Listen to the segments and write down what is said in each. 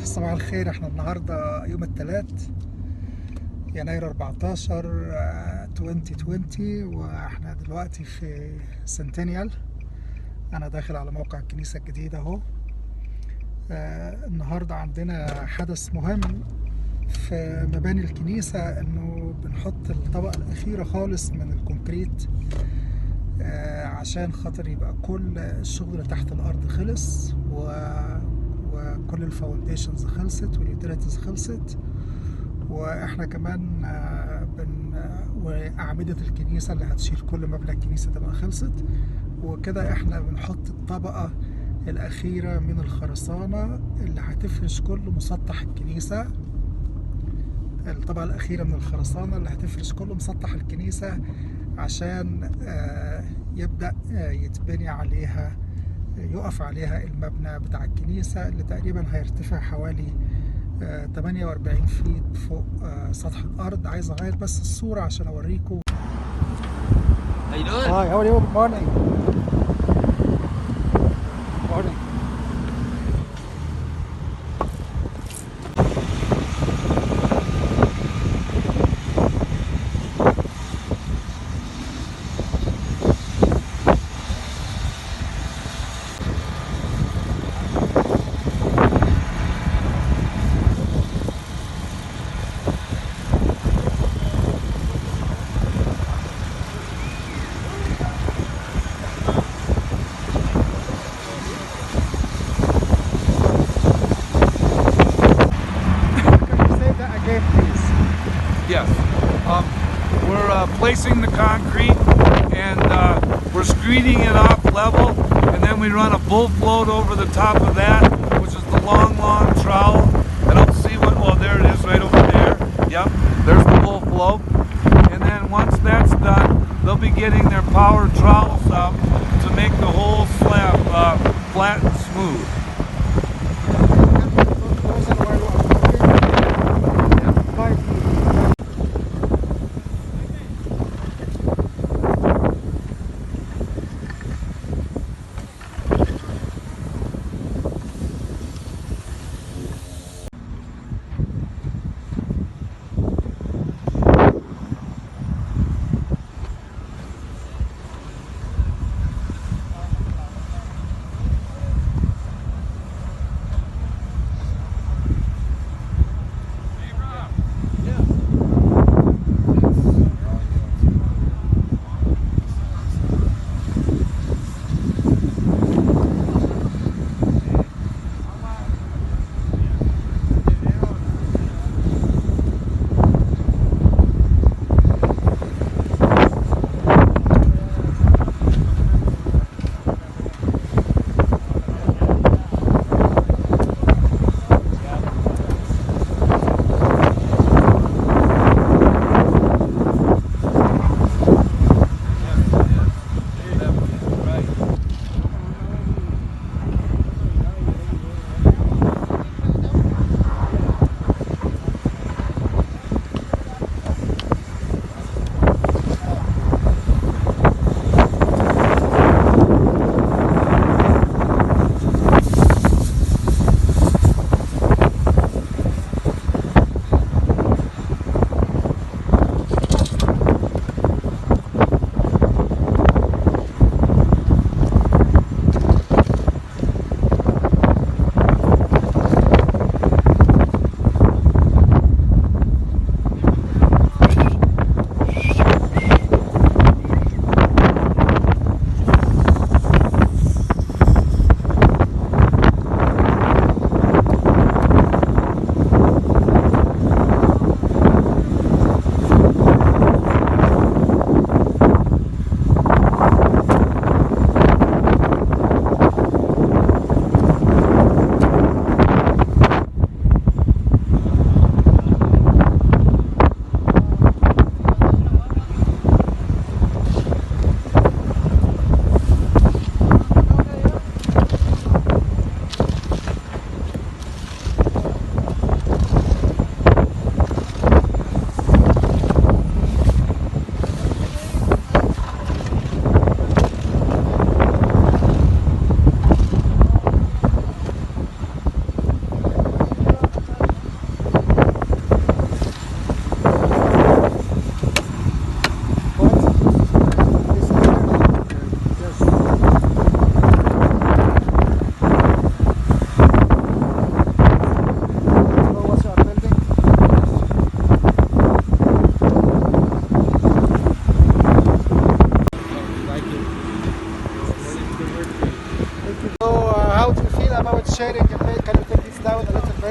صباح الخير. احنا النهاردة يوم الثلاث يناير 14 2020، واحنا دلوقتي في سنتينيال. انا داخل على موقع الكنيسة الجديدة اهو. النهاردة عندنا حدث مهم في مباني الكنيسة، انه بنحط الطبقة الاخيرة خالص من الكونكريت عشان خاطر يبقى كل الشغل اللي تحت الارض خلص، وكل الفاونديشنز خلصت واليوتيليتيز خلصت، واحنا كمان واعمدة الكنيسة اللي هتشيل كل مبنى الكنيسة تبقى خلصت. وكده احنا بنحط الطبقة الاخيرة من الخرسانة اللي هتفرش كل مسطح الكنيسة. الطبقة الأخيرة من الخرسانة اللي هتفرش كل مسطح الكنيسة عشان يبدأ يتبني عليها، يقف عليها المبنى بتاع الكنيسة اللي تقريبا هيرتفع حوالي 48 فيت فوق سطح الأرض. عايز أغير بس الصورة عشان أوريكم. How you doing? Hi, how are you? Good morning. Morning. Yes. We're placing the concrete and we're screening it off level, and then we run a bull float over the top of that, which is the long trowel. I don't see what, well, there it is right over there. Yep, there's the bull float. And then once that's done, they'll be getting their power trowels up to make the whole slab flat and smooth.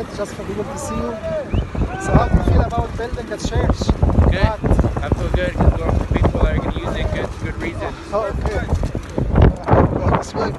outside just for people to see you. So how do you feel about building a church? Good. I feel good because going for people that are going to use it good reason. Oh, okay. Sweet.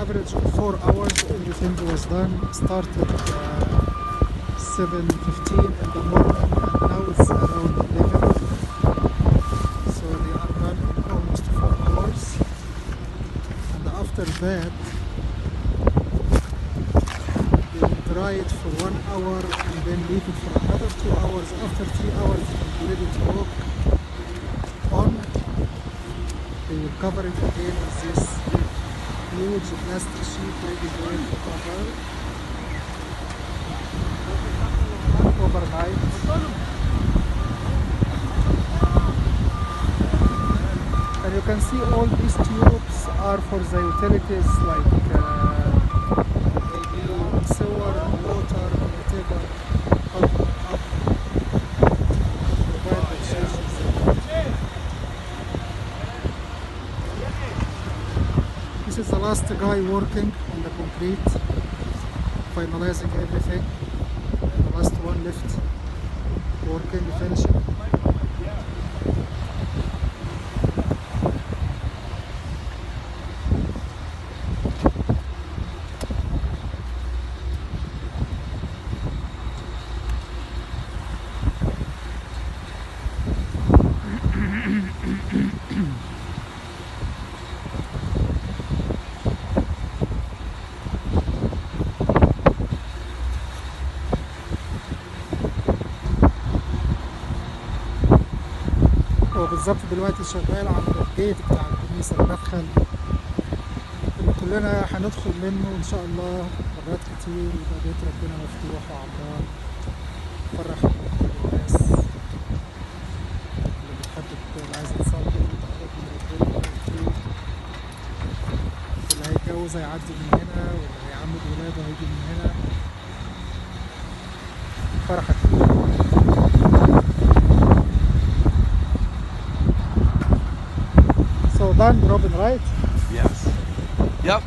Average of 4 hours, everything was done. Started 7:15 in the morning and now it's around 11. So they are done in almost 4 hours. And after that, they will dry it for 1 hour and then leave it for another 2 hours. After 3 hours, it will be ready to walk on. They will cover it again with this huge plastic sheet ready there to cover overnight. And you can see all these tubes are for the utilities like sewer, water, whatever. Up, provide the churches. This is the last guy working on the concrete, finalizing everything. The last one left working, finishing. هو بالظبط دلوقتي شغال عند الجيت بتاع الكنيسة، المدخل اللي كلنا هندخل منه إن شاء الله مرات كتير، ويبقى بيت ربنا مفتوح وعمران يفرح كل الناس اللي بتحب اللي عايزة تصلي وتقرب من ربنا كتير. واللي هيتجوز هيعدي من هنا، واللي هيعمد ولاده هيجي من هنا. فرحة كتير. So done, Robin, right? Yes. Yep.